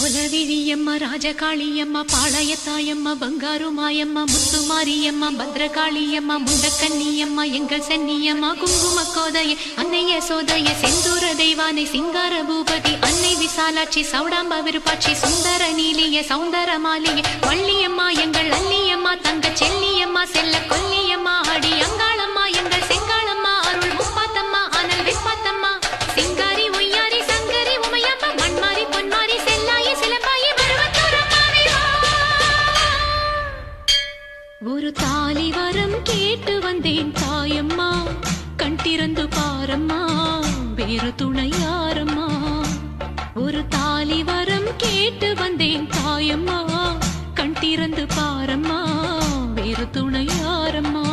குலவிழியம்மா ராஜகாளியம்மா பாளையத்தாயம்மா பங்காரு மாயம்மா முத்துமாரியம்மா பத்ரகாளியம்மா முண்டக்கண்ணியம்மா எங்கள் சென்னியம்மா குங்கும கோதைய அன்னைய சோதைய செந்தூர தெய்வானை சிங்கார பூபதி அன்னை விசாலாட்சி சௌடாம்ப விருப்பாட்சி சுந்தர நீலிய சௌந்தர மாலிய வள்ளியம்மா எங்கள் அல்லியம்மா தங்க செல்லியம்மா செல்ல கொல்லியம்மா அடி அங்காளம்மா எங்கள் செங்காளம்மா அருள் முப்பாத்தம்மா அனல் விப்பாத்தம்மா சிங்காரி ஒய்யாரி சங்கரி உமையம்மா மண்மாரி பொன்மாரி செல்லாயி சிலம்பாயி வருவத்தூரம்மாவே ஒரு தாலி வரம் கேட்டு வந்தேன் தாயம்மா கண் திறந்து பாரம்மா வேறு துணை யாரம்மா ஒரு தாலி வரம் கேட்டு வந்தேன் தாயம்மா கண் திறந்து பாரம்மா வேறு துணை யாரம்மா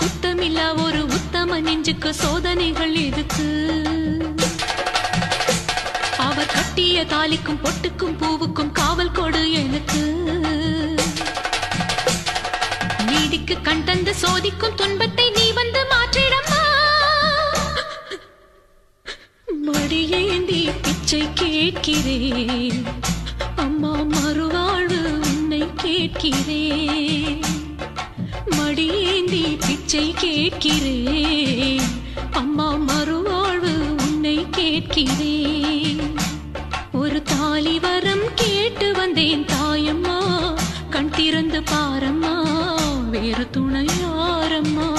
குத்தமில்லா ஒரு உத்தம நெஞ்சுக்கு சோதனைகள் எதுக்கு அவர் கட்டிய தாலிக்கும் பொட்டுக்கும் பூவுக்கும் காவல் கொடு எனக்கு நீதிக்கு கண் தந்து சோதிக்கும் துன்பத்தை நீ வந்து மாற்றிடம்மா மடியேந்தி பிச்சை கேட்கிறேன் அம்மா மறுவாழ்வு உன்னை கேட்கிறேன் மடியேந்தி பிச்சை கேட்கிறேன் அம்மா மறுவாழ்வு உன்னை கேட்கிறேன் ஒரு தாலி வரம் கேட்டு வந்தேன் தாயம்மா கண் திறந்து பாரம்மா வேறு துணை யாரம்மா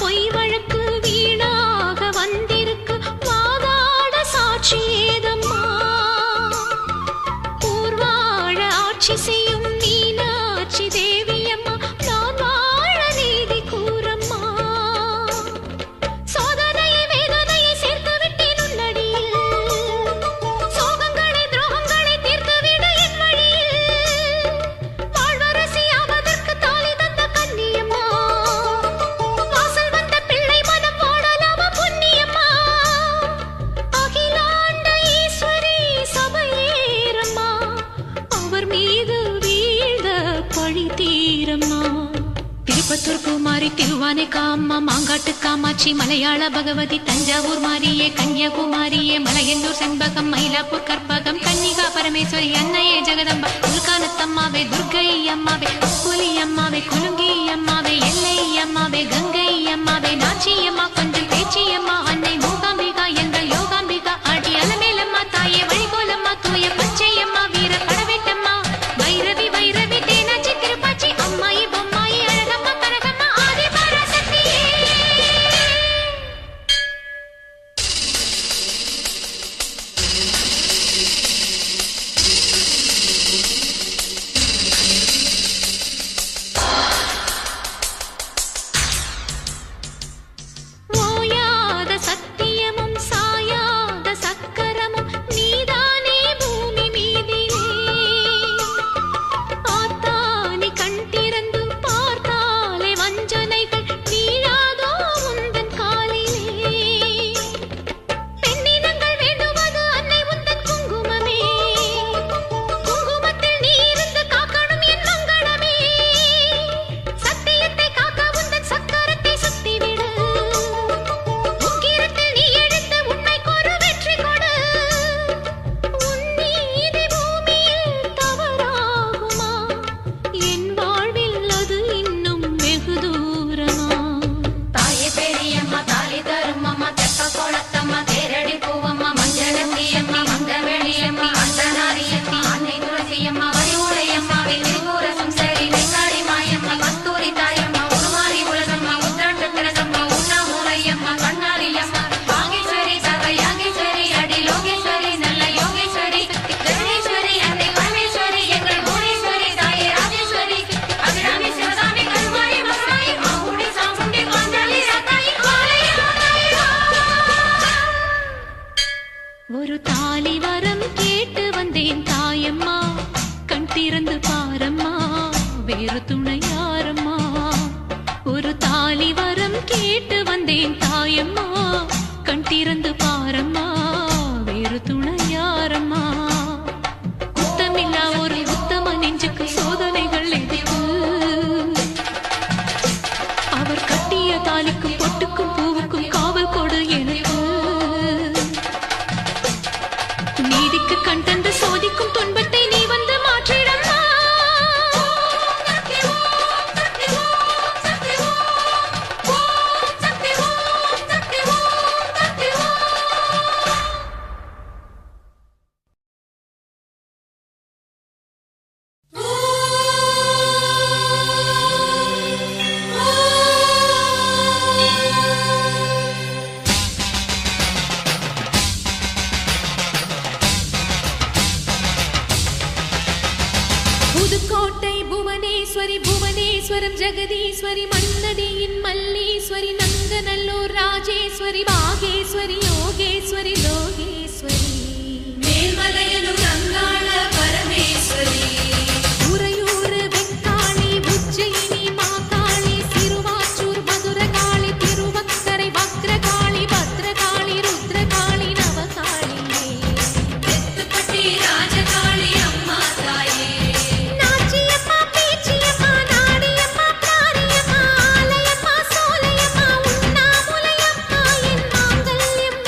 பொய் வழக்கு வீணாக வந்திருக்கு வாதாட சாட்சி ஏதம்மா ஊர்வாழ ஆட்சி செய்யும் மீனாட்சி தேவியம்மா நான் வாழ நீதி கூறம்மா சோதனையை வேதனையை சேர்த்து விட்டேன் உன்னடியில் சோகங்களை துரோகங்களை தீர்த்து விட என் வழியில் வாழ்வரசி ஆவதற்கு தாலி தந்த கன்னியம்மா திருப்பத்தூர் பூமாரி திருவானை காம்மா மாங்காட்டு காமாட்சி மலையாள பகவதி தஞ்சாவூர் மாரியே கன்னியாகுமாரியே மலையன்னூர் செண்பகம் மயிலாப்பூர் கற்பகம் கன்னிகா பரமேஸ்வரி அன்னையே ஜெகதம்பா துல்கானத்தம்மாவே துர்கை அம்மாவே புலி அம்மாவே குலுங்கி அம்மாவே எல்லை அம்மாவே கங்கை அம்மாவே நாச்சி அம்மா கொஞ்சம் பேச்சி அம்மா அன்னை மூகாம்பிகா எங்கள் யோகாம்பிகா ஆடி அலமேலம்மா தாயே வழிகோலம்மா தூய பச்சை அம்மா வீர படவேட்டம்மா வைரவி வைரவி தேனாச்சி திருப்பாச்சி அம்மாயி பொம்மாயி அழகம்மா கனகம்மா ஆதி பராசக்தியே ஓயாத சத்தியமும் சாயாத சக்கரமும் நீதானே பூமி மீதிலே ஆத்தானி கண் திறந்து பார்த்தாலே வஞ்சனைகள் வீழாதோ உந்தன் காலிலே பெண்ணினங்கள் வேண்டுவது அன்னை உந்தன் குங்குமமே குங்குமத்தில் நீ இருந்து காக்கணும் என் மங்களமே சத்தியத்தை காக்க உந்தன் சக்கரத்தை சுத்திவிடு உக்கிரத்தில் நீ எடுத்து உண்மை கோரு வெற்றி கொடு உன் நீதி பூமியில் தவறாகுமா என் வாழ்வில் அது இன்னும் வெகு தூரமா தாயே பெரியம்மா தாலி தரும் அம்மா தெப்ப கோலத்தம்மா தேரடி பூவம்மா மஞ்சளத்தியம்மா மங்கவெளியம்மா அந்தனாரியம்மா அன்னை துளசியம்மா வடிவுடையம்மாவே திருவூரசம் சரி வெங்காடி மாயம்மா கஸ்தூரி தாயம்மா உருமாறி உலகம்மா உத்ராட்ச திரசம்மா உண்ணாமூலையம்மா கண்ணாரியம்மா வாகேஸ்வரி சகை யாகேஸ்வரி அடி லோகேஸ்வரி நல்ல யோகேஸ்வரி ஜெகதீஸ்வரி அன்னை பரமேஸ்வரி எங்கள் புவனேஸ்வரி தாயே ராஜேஸ்வரி அபிராமி சிவசாமி கருமாரி மகமாயி மாவுடி சாமுண்டி பாஞ்சாலி ரத்தாயி ஒரு தாலி வரம் கேட்டு வந்தேன் தாயம்மா கண் திறந்து பாரம்மா வேறு துணை யாரம்மா ஒரு தாலி வரம் கேட்டு வந்தேன் தாயம்மா கண் திறந்து பாரம்மா வேறு துணை கோடீஸ்வரி புவனேஸ்வரம் ஜெகதீஸ்வரி மன்னதியின் மல்லீஸ்வரி நங்கநல்லூர் ராஜேஸ்வரி பாகேஸ்வரி யோகேஸ்வரி லோகேஸ்வரி மேல்மலையனூர் அங்காள பரமேஸ்வரி உறையூர் வெக்காளி உஜ்ஜயினி மாகாளி சிறுவாச்சூர் மதுரகாளி திருவக்கரை வக்ரகாளி பத்ரகாளி ருத்ரகாளி நவகாளியே தெத்துப்பட்டி ராஜகாளி அம்மா தாயே நாச்சியம்மா பேச்சியம்மா நாடியம்மா பிராரியம்மா ஆலயம்மா சோலையம்மா உண்ணாமுலையம்மா என் மாங்கல்யம்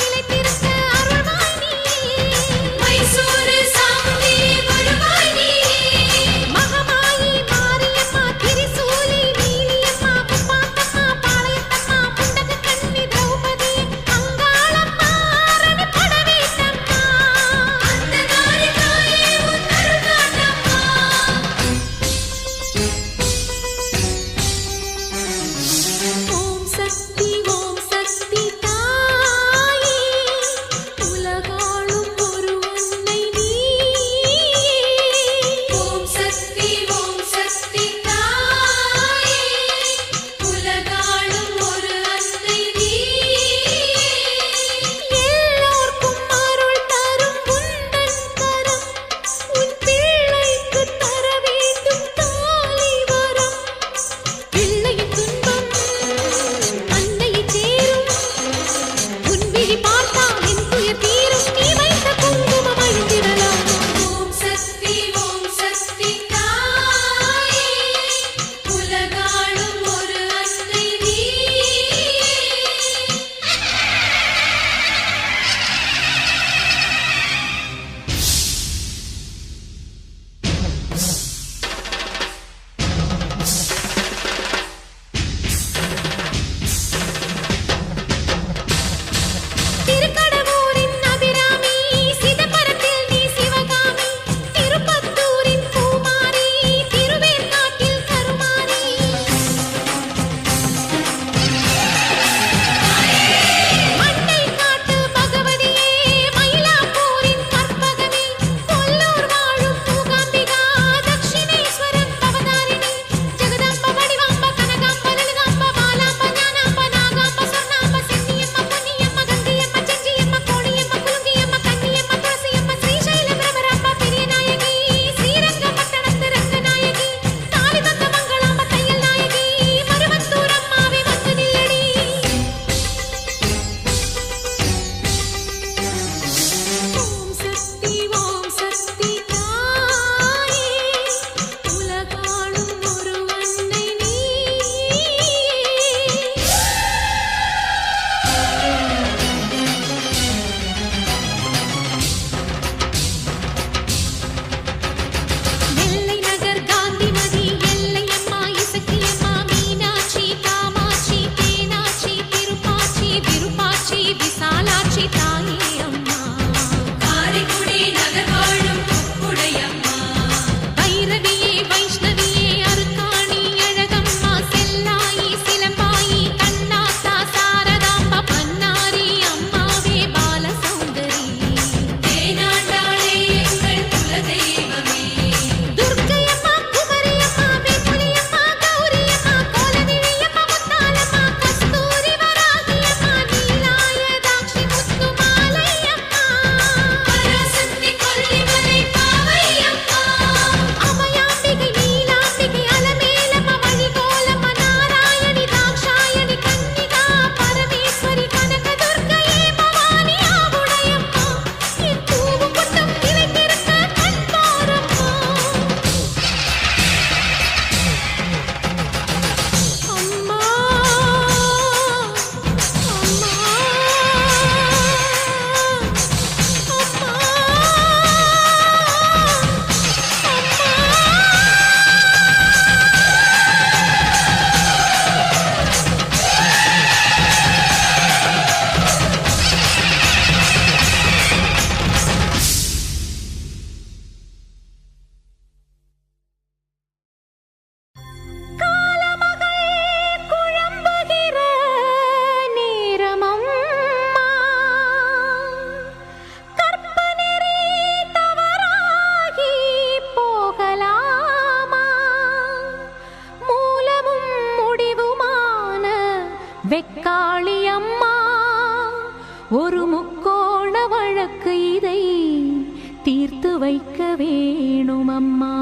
ஒரு முக்கோண வழக்கு இதை தீர்த்து வைக்க வேணும் அம்மா.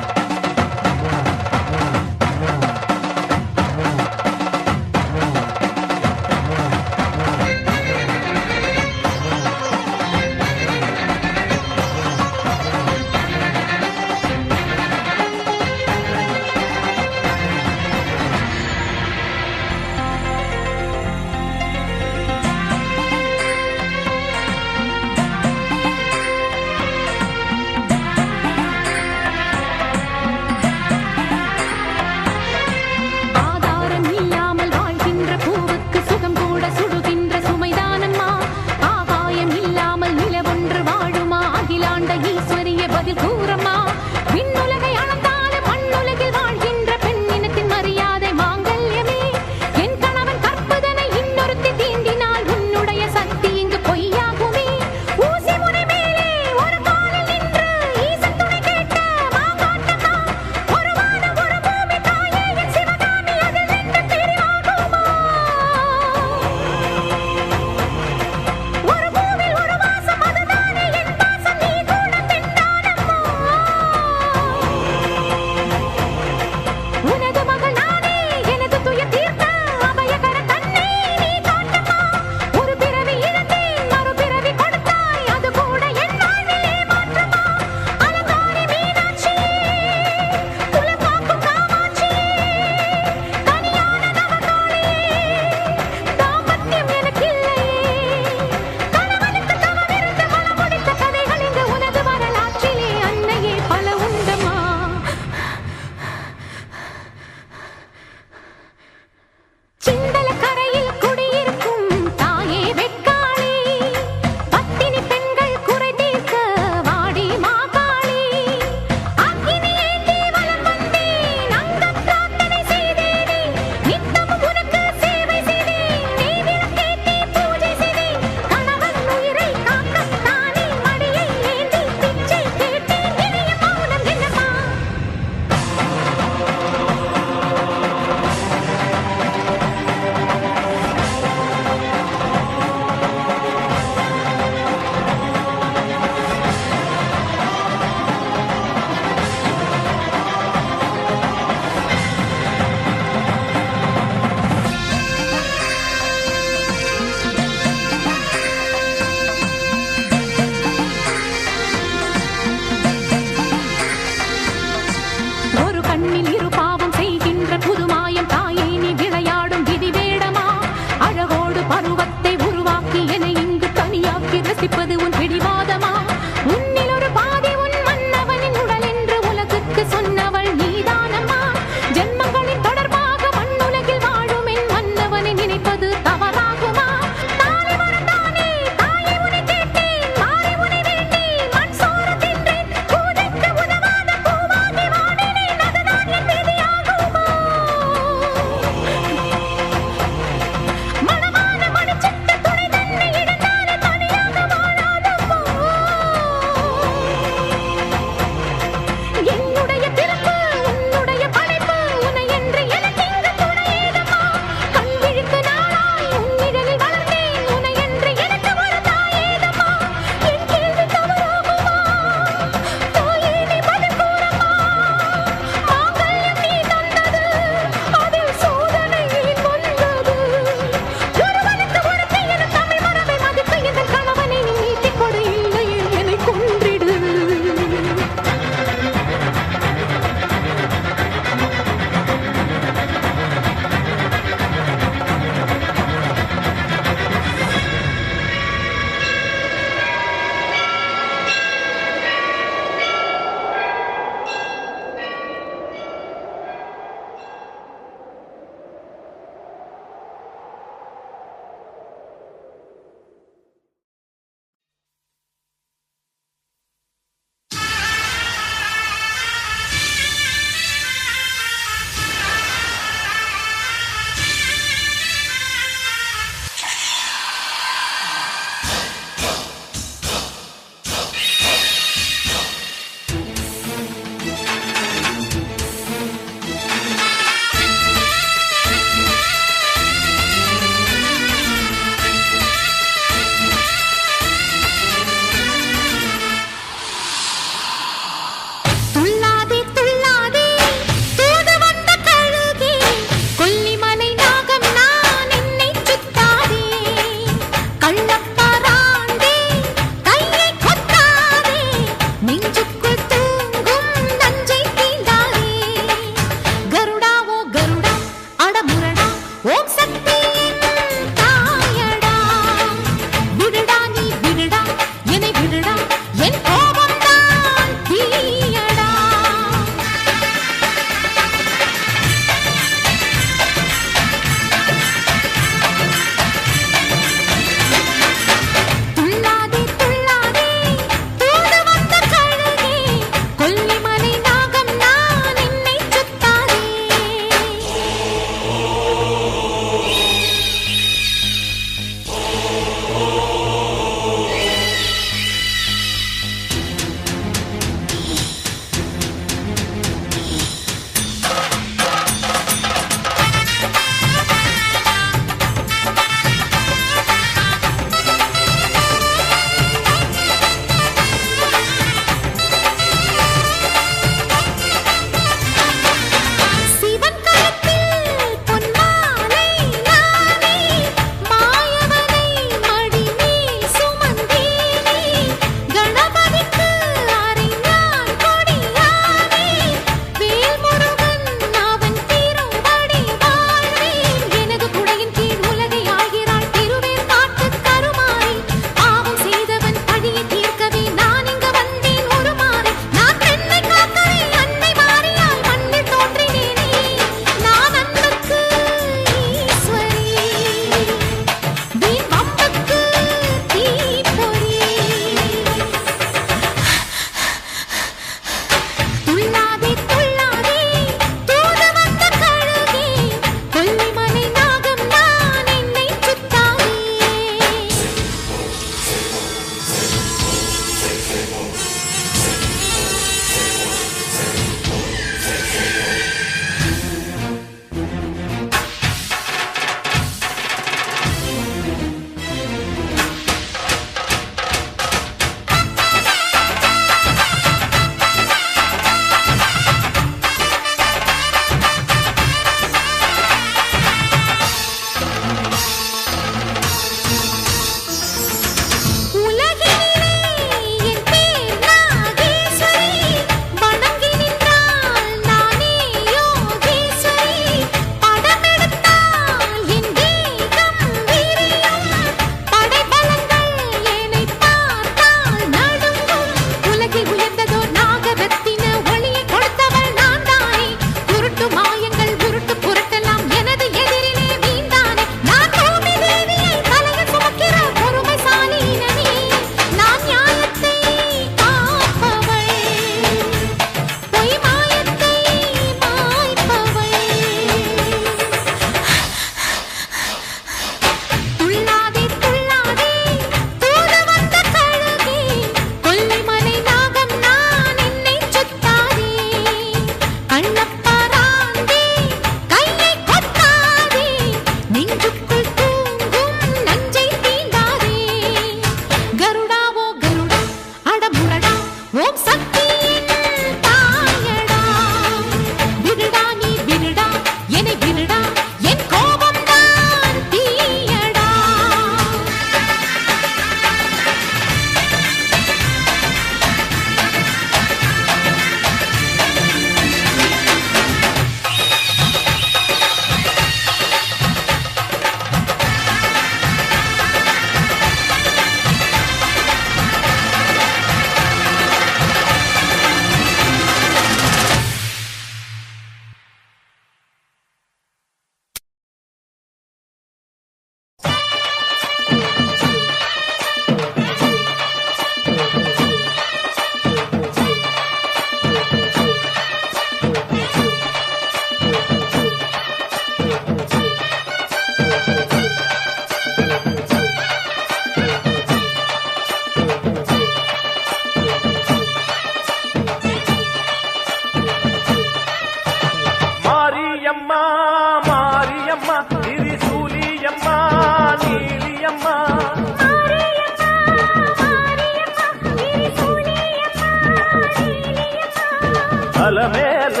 தலைமேல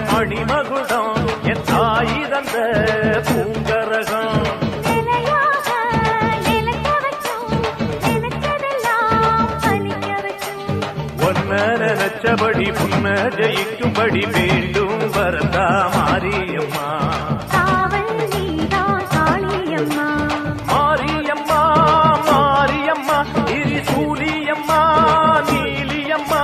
மணிமகுடம் என் தாய் தந்த பூங்கரகம் நினைச்சபடி புன்ன ஜெயிக்கும்படி வேண்டும் வரதா மாரியம்மா மாரியம்மா மாரியம்மா திரிசூலியம்மா நீலியம்மா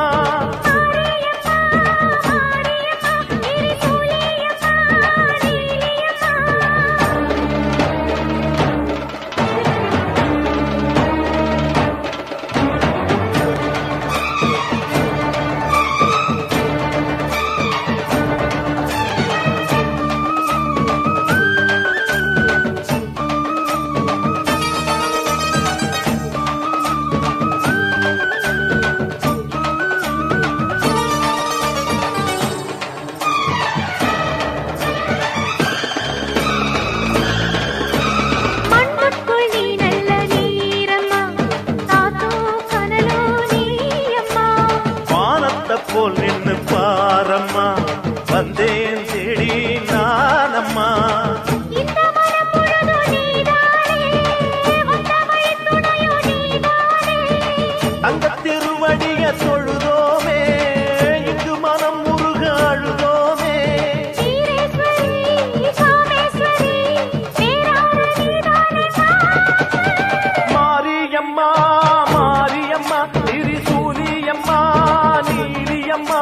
போல் நின்று பாரம்மா வந்தேன் தேடி நானம்மா தங்க திருவடிய தொழுதோமே இங்கு மனம் முருக அழுதோமே மாரியம்மா மாரியம்மா திரிசூலியம்மா நீலியம்மா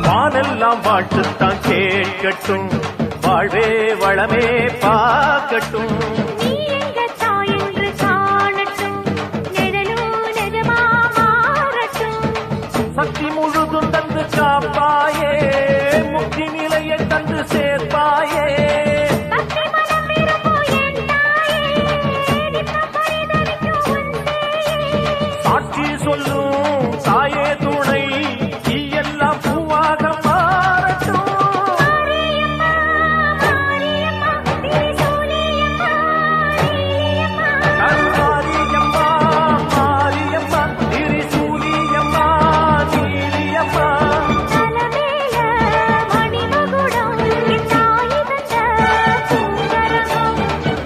வானெல்லாம் வாழ்த்துத்தான் கேட்கட்டும் வாழ்வே வளமே பார்க்கட்டும் சக்தி முழுதும் தந்து காப்பாயே முக்தி நிலையை தந்து சேர்ப்பாயே சாட்சி சொல்லும் தாயே துணை எல்லாம் பூவாக மாறட்டும் மாரியம்மா மாரியம்மா திரிசூலியம்மா நீலியம்மா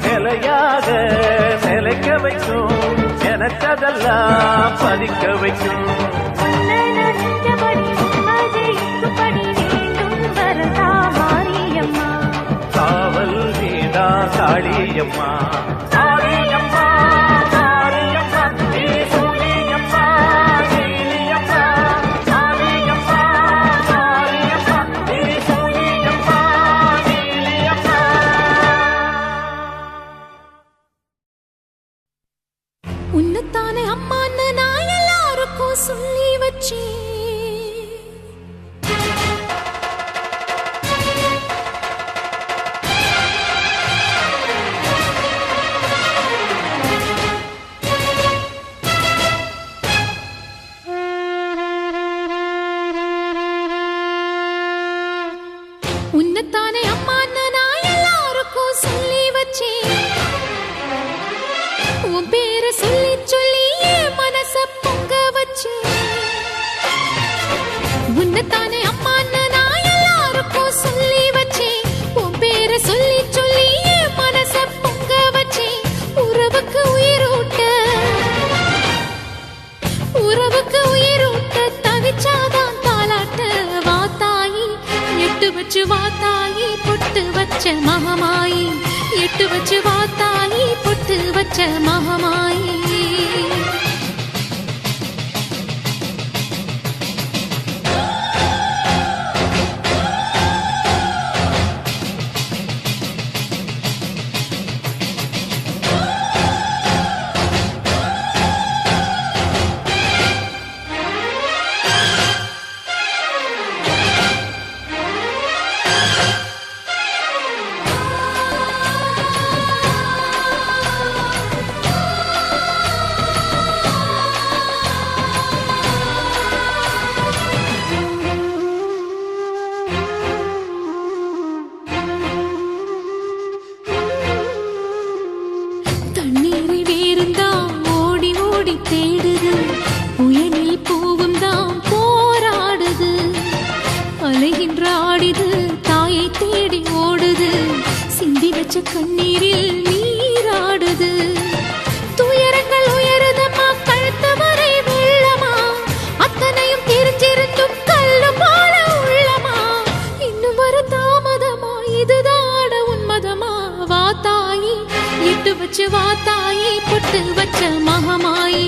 நிலையாக நிலைக்க வைக்கும் எனக்கதெல்லாம் பதிக்க வைக்கும் காவல் நீதா காளியம்மா மாரியம்மா மாரியம்மா திரிசூலியம்மா நீலியம்மா மாரியம்மா மாரியம்மா திரிசூலியம்மா நீலியம்மா உன்னத்தானே அம்மான்னு நான் எல்லாருக்கும் சொல்லி வச்சேன் உன்னத்தானே அம்மான்னு நான் எல்லாருக்கும் சொல்லி வச்சேன் உன் பேரை சொல்லி சொல்லி என் மனச பொங்க வச்சேன் உன்னத்தானே அம்மான்னு நான் எல்லாருக்கும் சொல்லி வச்சேன் உன் பேரை சொல்லி சொல்லி என் மனச பொங்க வச்சேன் உறவுக்கு உயிரூட்ட தவிச்சாதான் தாலாட்ட வாத்தாயி எட்டு வச்சு வாத்தாயி பொட்டு வச்ச மகமாயி எட்டு வச்சு வாத்தாயி பொட்டு வச்ச மகமாயி வச்ச கண்ணீரில் நீராடுது. துயரங்கள் உயருதம்மா, கழுத்து வரை வெள்ளமா, அத்தனையும் தெரிஞ்சிருந்தும் கல்லு போல உள்ளமா. இன்னும் வர தாமதமா, இதுதாட உன்மதமா. வா தாயி, இட்டு வச்சு வா தாயி, பொட்டு வச்ச மகமாயி.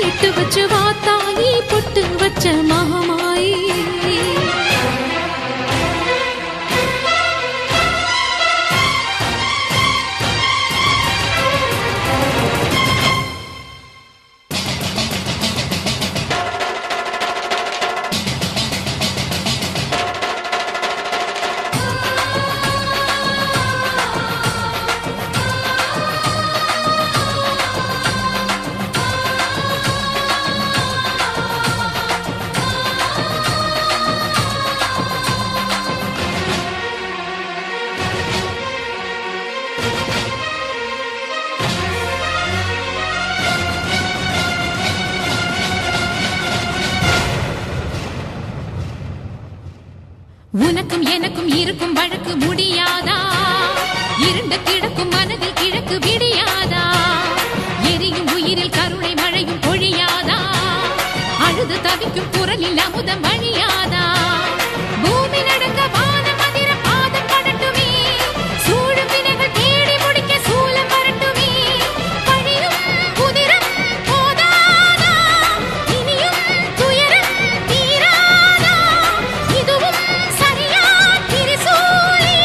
இட்டு வச்சு வா தாயி, பொட்டு வச்ச மகமாயி. உனக்கும் எனக்கும் இருக்கும் வழக்கு முடியாதா? இருண்ட கிடக்கும் மனதில் கிழக்கு விடியாதா? எரியும் உயிரில் கருணை மழையும் பொழியாதா? அழுது தவிக்கும் குரலில் அமுதம் வழியாதா? பூமி நடுங்க வானம் அதிர பாதம் படட்டுமே, சூழும் வினைகள் தேடி முடிக்க சூலம் வரட்டுமே. பழியும் புதிரும் போதாதா, இனியும் துயரம் தீராதா? இதுவும் சரியா திரிசூலி,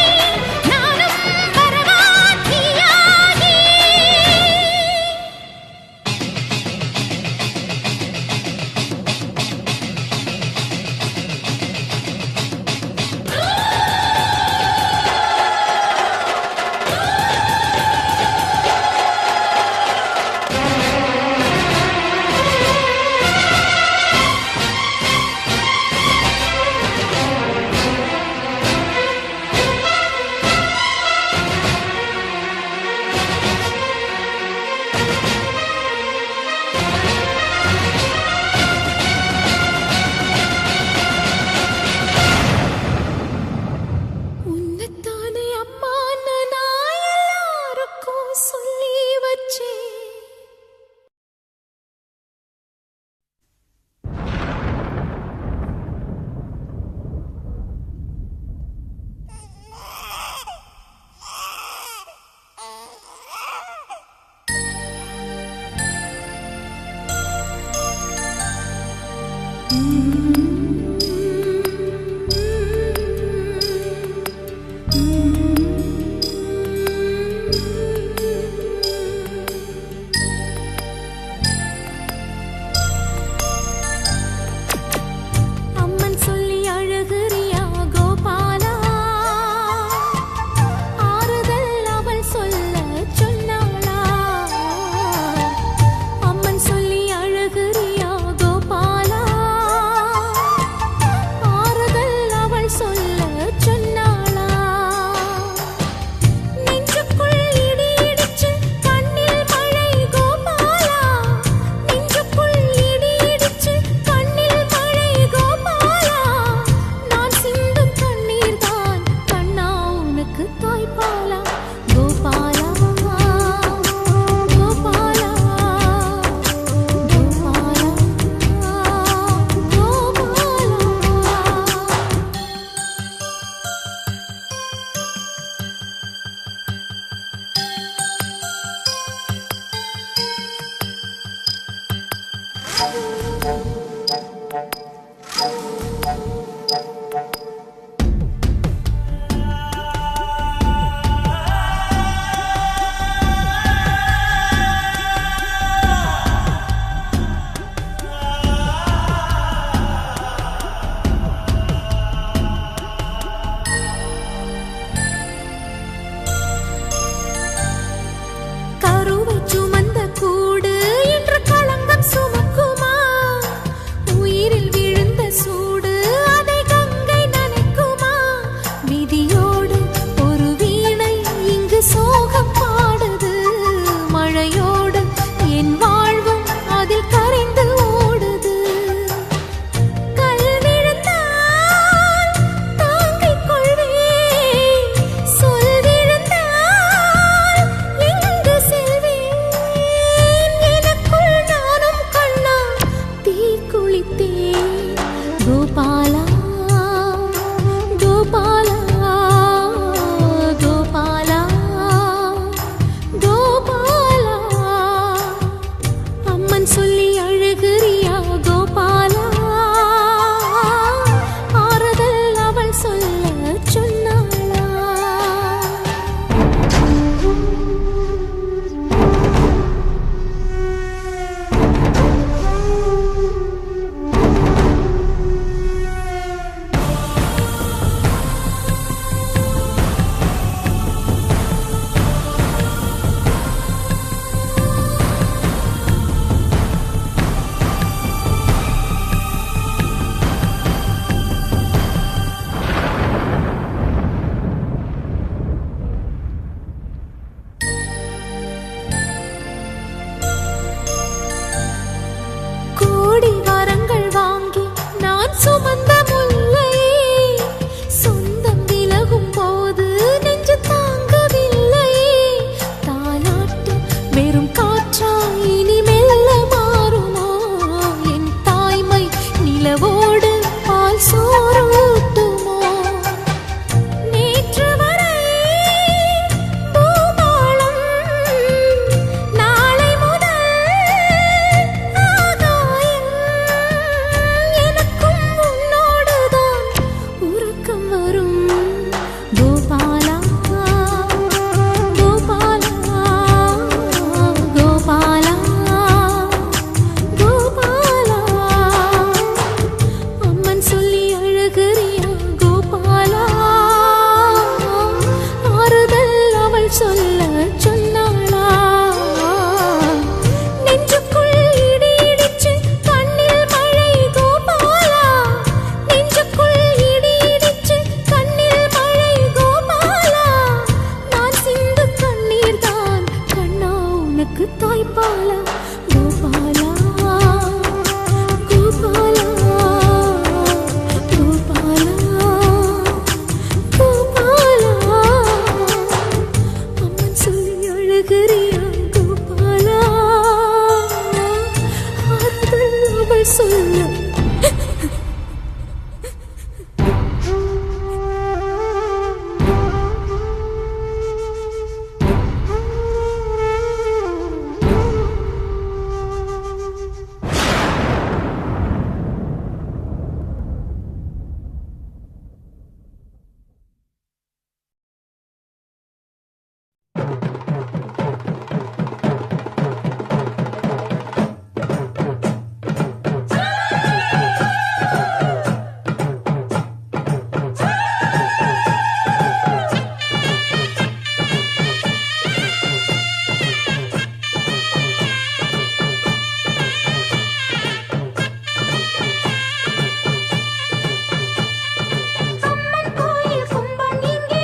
அம்மன் கோயில் கும்பம் இங்கே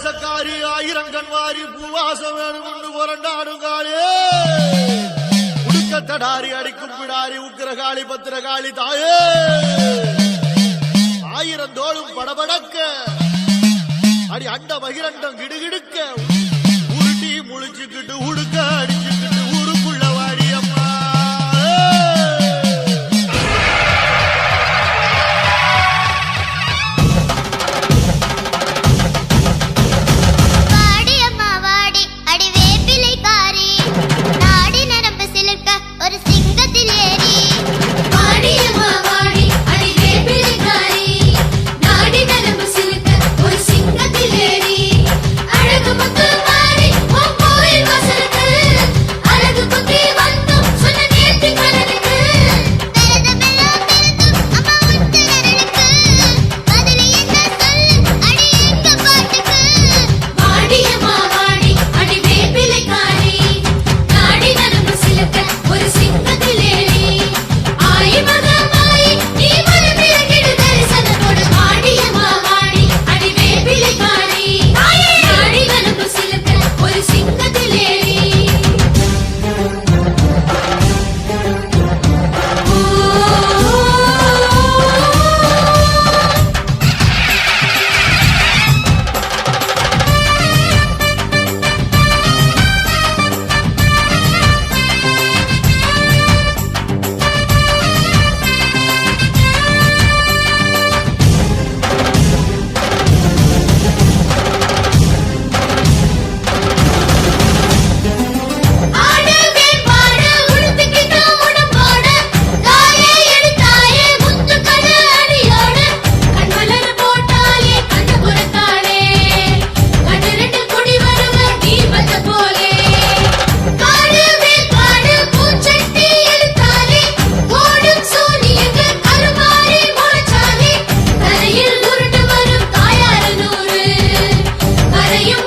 நேசக்காரி ஆயிரங்கன்வாரி பூவாசம் வேணும்னு புரண்டாடுங்காளே உடுக்கத்தடாரி அடிக்கும் பிடாரி உக்கிரகாளி பத்திரகாளி தாயே ஆயிரம் தோளும் படபடக்க அடி அண்ட மகிரண்டம் கிடுகிடுக்க உருட்டி முழிச்சுக்கிட்டு உடுக்க அடிச்சுக்கிட்டு ஊருக்குள்ள வாடி அம்மா வாடி அம்மா வாடி அடி வேப்பிலைக்காரி நாடி நரம்பு சிலிர்க்க ஒரு சிங்கத்தில் ஏறி வாடி அம்மா வாடி அடி வேப்பிலைக்காரி நாடி நரம்பு சிலுக்க ஒரு சிங்கத்தில் ஏறி அழகு முத்து மாறி உன் கோயில் வாசலுக்கு அழகு குத்தி வந்தும் சொன்ன நேர்த்தி கலனுக்கு பெறத பெல்லாம் பெருத்தும் அம்மா உத்து நரலுக்கு பதில் என்ன சொல்லு அடி எங்க பாட்டுக்கு வாடி அம்மா வாடி அடி வேப்பிலைக்காரி நாடி நரம்பு சிலுக்க ஒரு சிங்கத்தில் ஏறி ஆயி மகமாயி நீ மனமிறங்கிடு தரிசனத்தோடு வாடி அம்மா வாடி அடி வேப்பிலைக்காரி நாடி நரம்பு சிலுக்க ஒரு சிங்கத்தில் ஏறி ஆடவே பாட உடுத்திக்கிட்டு உடம்போட தாயே எடுத்தாயே முத்துக்கள அடியோட கண்மலர் போட்டாலே கண்ணு புறத்தாளே கண்ணிரண்டு குடி வருவ தீபத்தை போலே காடவே காடு பூச்சட்டி எடுத்தாலே ஓடும் சூரியங்க கருமாறி முளைச்சாலே கரையில் உருண்டு வரும் தாயார நூறு கரையும்